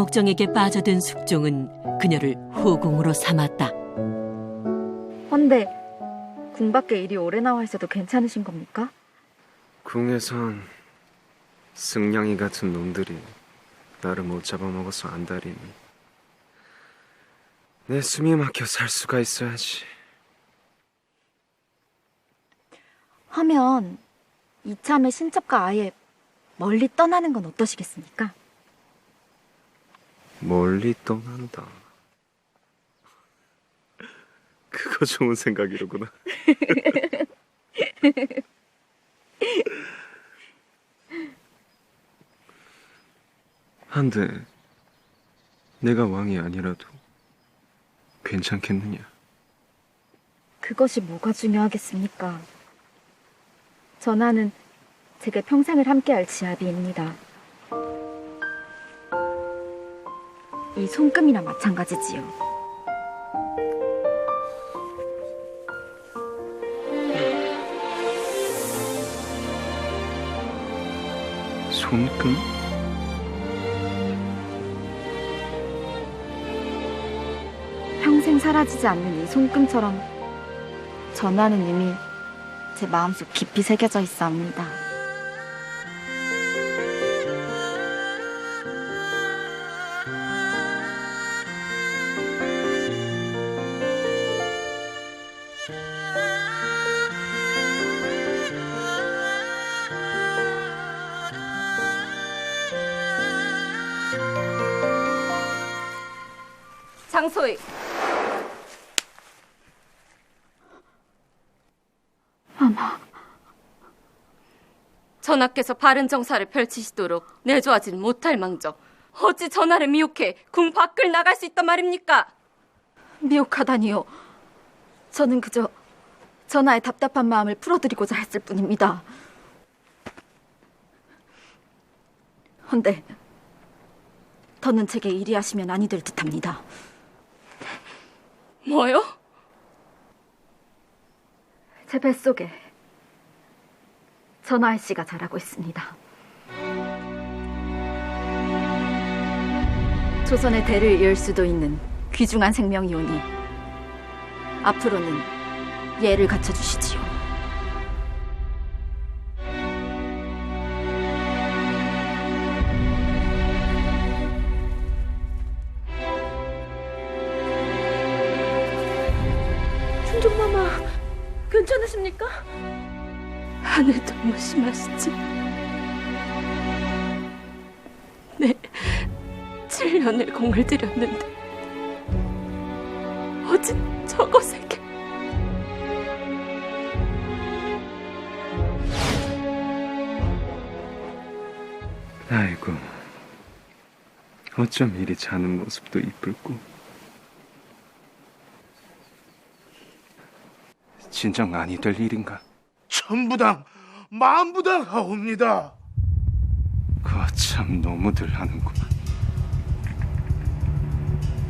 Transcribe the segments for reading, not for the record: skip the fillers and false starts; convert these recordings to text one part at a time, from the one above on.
장옥정에게 빠져든 숙종은 그녀를 후궁으로 삼았다. 헌데 궁 밖에 이리 오래 나와 있어도 괜찮으신 겁니까? 궁에선 승냥이 같은 놈들이 나를 못 잡아먹어서 안달이니 내 숨이 막혀 살 수가 있어야지. 하면 이참에 신첩과 아예 멀리 떠나는 건 어떠시겠습니까? 멀리 떠난다. 그거 좋은 생각이로구나. 한데 내가 왕이 아니라도 괜찮겠느냐? 그것이 뭐가 중요하겠습니까? 전하는 제게 평생을 함께할 지아비입니다. 이 손금이나 마찬가지지요. 손금? 평생 사라지지 않는 이 손금처럼 전하는 이미 제 마음속 깊이 새겨져 있사옵니다. 장소희, 아마 전하께서 바른 정사를 펼치시도록 내조하지는 못할 망정 어찌 전하를 미혹해 궁 밖을 나갈 수 있단 말입니까? 미혹하다니요. 저는 그저 전하의 답답한 마음을 풀어드리고자 했을 뿐입니다. 헌데 더는 제게 이리 하시면 아니 될 듯합니다. 뭐요? 제 뱃속에 전하의 씨가 자라고 있습니다. 조선의 대를 이을 수도 있는 귀중한 생명이오니 앞으로는 예를 갖춰주시지요. 충종마마, 괜찮으십니까? 하늘 너무 심하시지. 네, 7년을 공을 들였는데 어찌 저것에게. 아이고, 어쩜 이리 자는 모습도 이쁠고. 진정 아니 될 일인가? 천부당, 만부당 하옵니다. 거참 너무들 하는구만.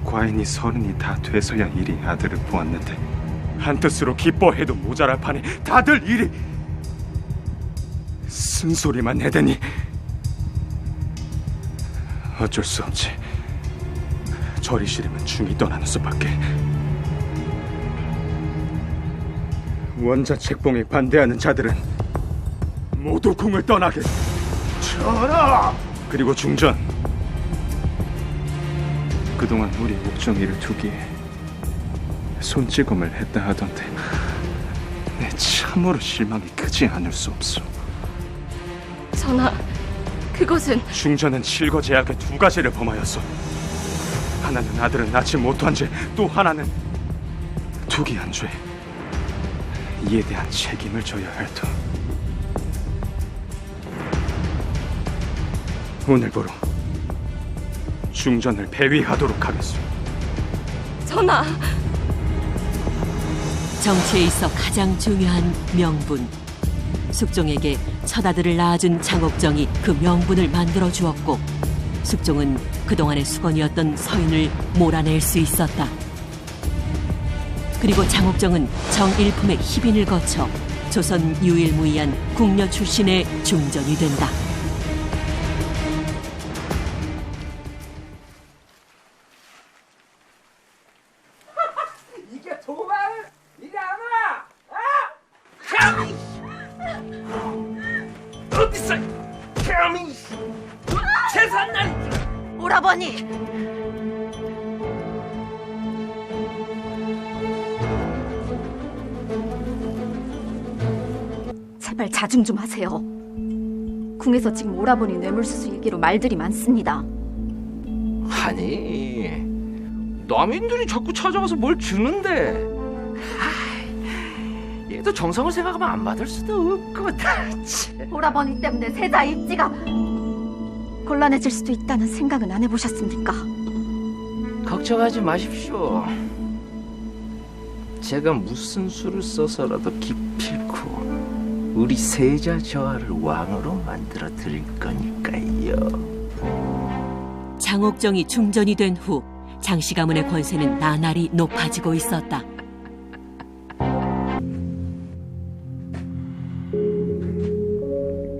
과인이 30이 다 돼서야 이리 아들을 보았는데 한뜻으로 기뻐해도 모자랄 판에 다들 이리 쓴소리만 내대니 어쩔 수 없지. 절이 싫으면 중이 떠나는 수밖에. 원자 책봉에 반대하는 자들은 모두 궁을 떠나게. 전하! 그리고 중전, 그동안 우리 옥정이를 두기에 손찌검을 했다 하던데 내 참으로 실망이 크지 않을 수 없소. 전하, 그것은 중전은 실거제약의 두 가지를 범하였소. 하나는 아들을 낳지 못한 죄, 또 하나는 투기한 죄. 이에 대한 책임을 져야 할 터. 오늘부로 중전을 배위하도록 하겠소. 전하, 정치에 있어 가장 중요한 명분. 숙종에게 첫아들을 낳아준 장옥정이 그 명분을 만들어 주었고, 숙종은 그동안의 수건이었던 서인을 몰아낼 수 있었다. 그리고 장옥정은 정일품의 희빈을 거쳐 조선 유일무이한 궁녀 출신의 중전이 된다. 오라버니! 제발 자중 좀 하세요. 궁에서 지금 오라버니 뇌물수수 얘기로 말들이 많습니다. 아니, 남인들이 자꾸 찾아와서 뭘 주는데. 얘도 정성을 생각하면 안 받을 수도 없고. 오라버니 때문에 세자 입지가 곤란해질 수도 있다는 생각은 안 해보셨습니까? 걱정하지 마십시오. 제가 무슨 수를 써서라도 기필코 우리 세자 저하를 왕으로 만들어 드릴 거니까요. 장옥정이 중전이 된 후 장씨 가문의 권세는 나날이 높아지고 있었다.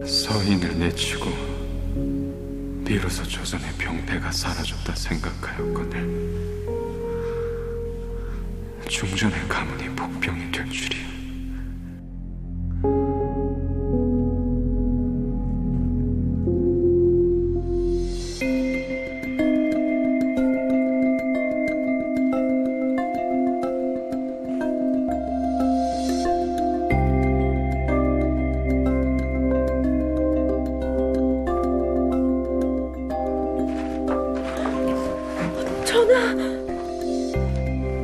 서인을 내치고 비로소 조선의 병폐가 사라졌다 생각하였거늘 중전의 가문이 복병이 될 줄이야.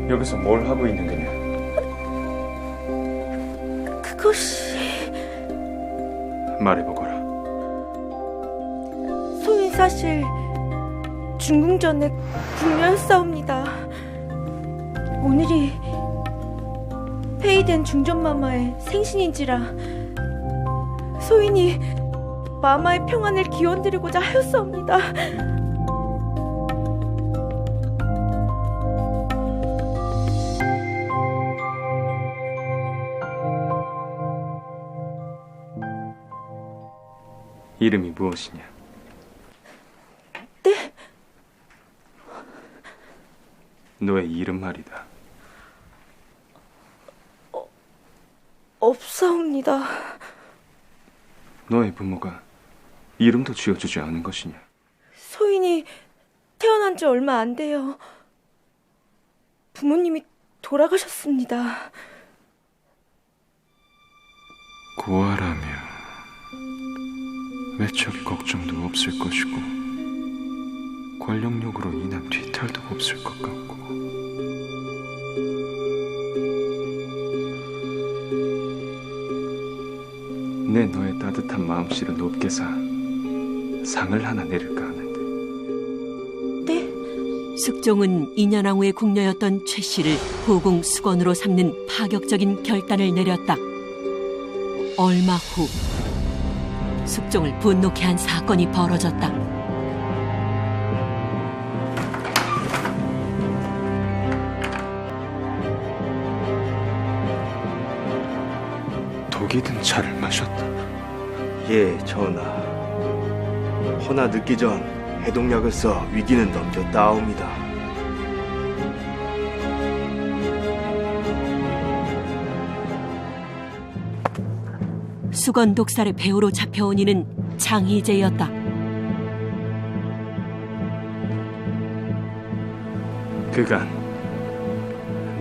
여기서 뭘 하고 있는 거냐? 그것이 말해보거라. 소인 사실 중궁전에 궁녀였사옵니다. 오늘이 폐위된 중전마마의 생신인지라 소인이 마마의 평안을 기원드리고자 하였사옵니다. 이름이 무엇이냐? 네? 너의 이름 말이다. 없사옵니다. 너의 부모가 이름도 지어주지 않은 것이냐? 소인이 태어난 지 얼마 안 돼요. 부모님이 돌아가셨습니다. 고아라며 외척 걱정도 없을 것이고 권력욕으로 인한 뒤탈도 없을 것 같고 내 너의 따뜻한 마음씨를 높게 사 상을 하나 내릴까 하는데. 네? 숙종은 인현왕후의 궁녀였던 최 씨를 후궁 수건으로 삼는 파격적인 결단을 내렸다. 얼마 후 숙종을 분노케 한 사건이 벌어졌다. 독이 든 차를 마셨다. 예, 전하. 허나 늦기 전 해독약을 써 위기는 넘겼다옵니다. 수건 독살의 배우로 잡혀온 이는 장희재였다. 그간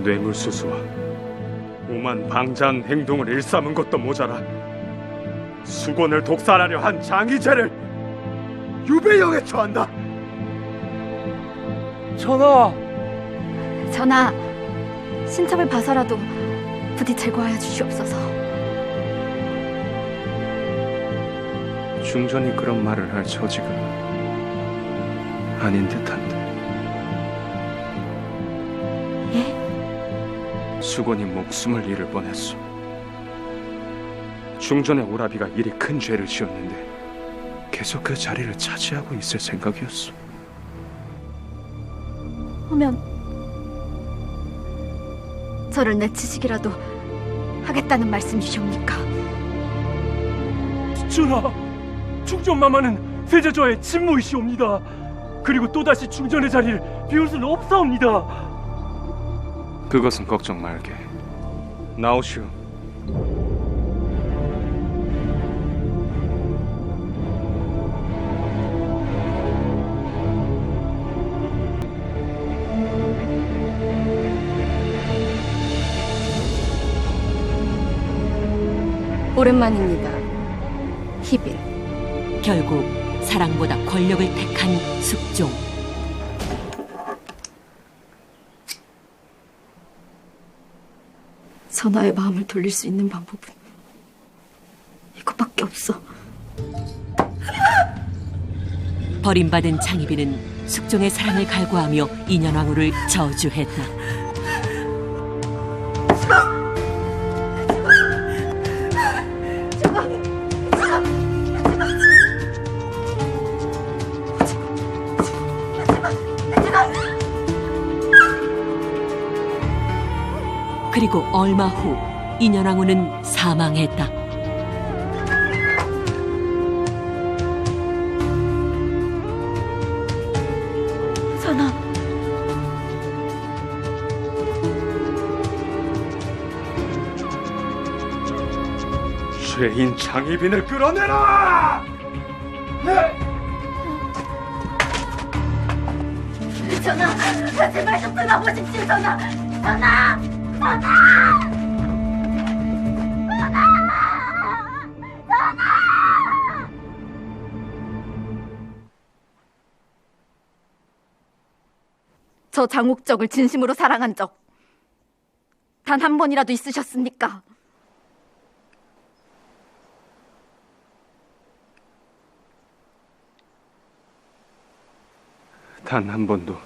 뇌물수수와 오만 방자한 행동을 일삼은 것도 모자라 수건을 독살하려 한 장희재를 유배형에 처한다. 전하! 전하, 신첩을 봐서라도 부디 제거하여 주시옵소서. 중전이 그런 말을 할 처지가 아닌 듯한데. 예? 수건이 목숨을 잃을 뻔했소. 중전의 오라비가 이리 큰 죄를 지었는데 계속 그 자리를 차지하고 있을 생각이었소. 하면 저를 내치시기라도 하겠다는 말씀이시옵니까? 전하, 중전마마는 세자저의 친모이시옵니다. 그리고 또다시 중전의 자리를 비울 수는 없사옵니다. 그것은 걱정 말게. 나오시오. 오랜만입니다. 희빈. 결국 사랑보다 권력을 택한 숙종. 선아의 마음을 돌릴 수 있는 방법은 이것밖에 없어. 버림받은 장희빈은 숙종의 사랑을 갈구하며 인현왕후를 저주했다. 그리고 얼마 후 인현왕후는 사망했다. 선아, 죄인 장희빈을 끌어내라! 전하, 제발 좀 끊어보십시오, 전하! 전하! 전하! 저 장옥정을 진심으로 사랑한 적 단 한 번이라도 있으셨습니까? 단 한 번도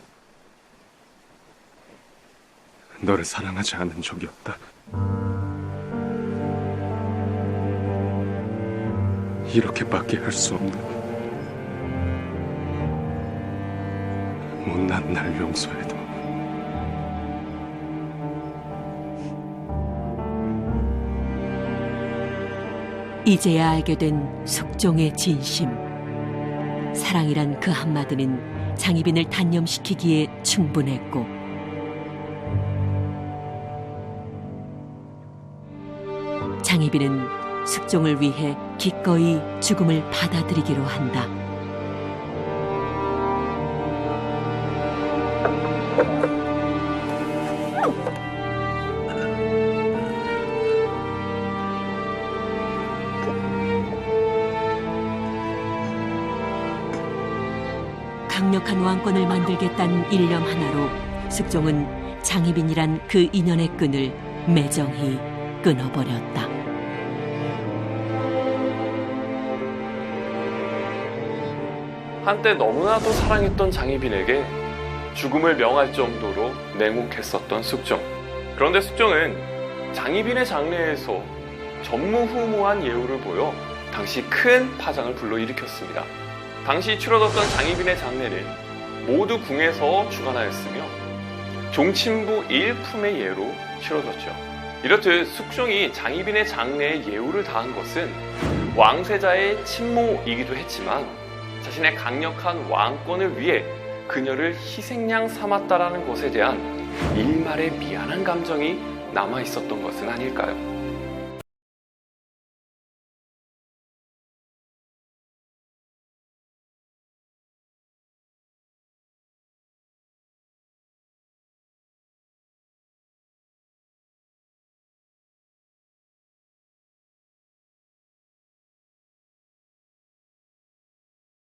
너를 사랑하지 않은 적이 없다. 이렇게밖에 할 수 없는 못난 날 용서해도 이제야 알게 된 숙종의 진심. 사랑이란 그 한마디는 장희빈을 단념시키기에 충분했고, 장희빈은 숙종을 위해 기꺼이 죽음을 받아들이기로 한다. 강력한 왕권을 만들겠다는 일념 하나로 숙종은 장희빈이란 그 인연의 끈을 매정히 끊어버렸다. 한때 너무나도 사랑했던 장희빈에게 죽음을 명할 정도로 냉혹했었던 숙종. 그런데 숙종은 장희빈의 장례에서 전무후무한 예우를 보여 당시 큰 파장을 불러일으켰습니다. 당시 치러졌던 장희빈의 장례는 모두 궁에서 주관하였으며 종친부 일품의 예로 치러졌죠. 이렇듯 숙종이 장희빈의 장례에 예우를 다한 것은 왕세자의 친모이기도 했지만 자신의 강력한 왕권을 위해 그녀를 희생양 삼았다라는 것에 대한 일말의 미안한 감정이 남아 있었던 것은 아닐까요?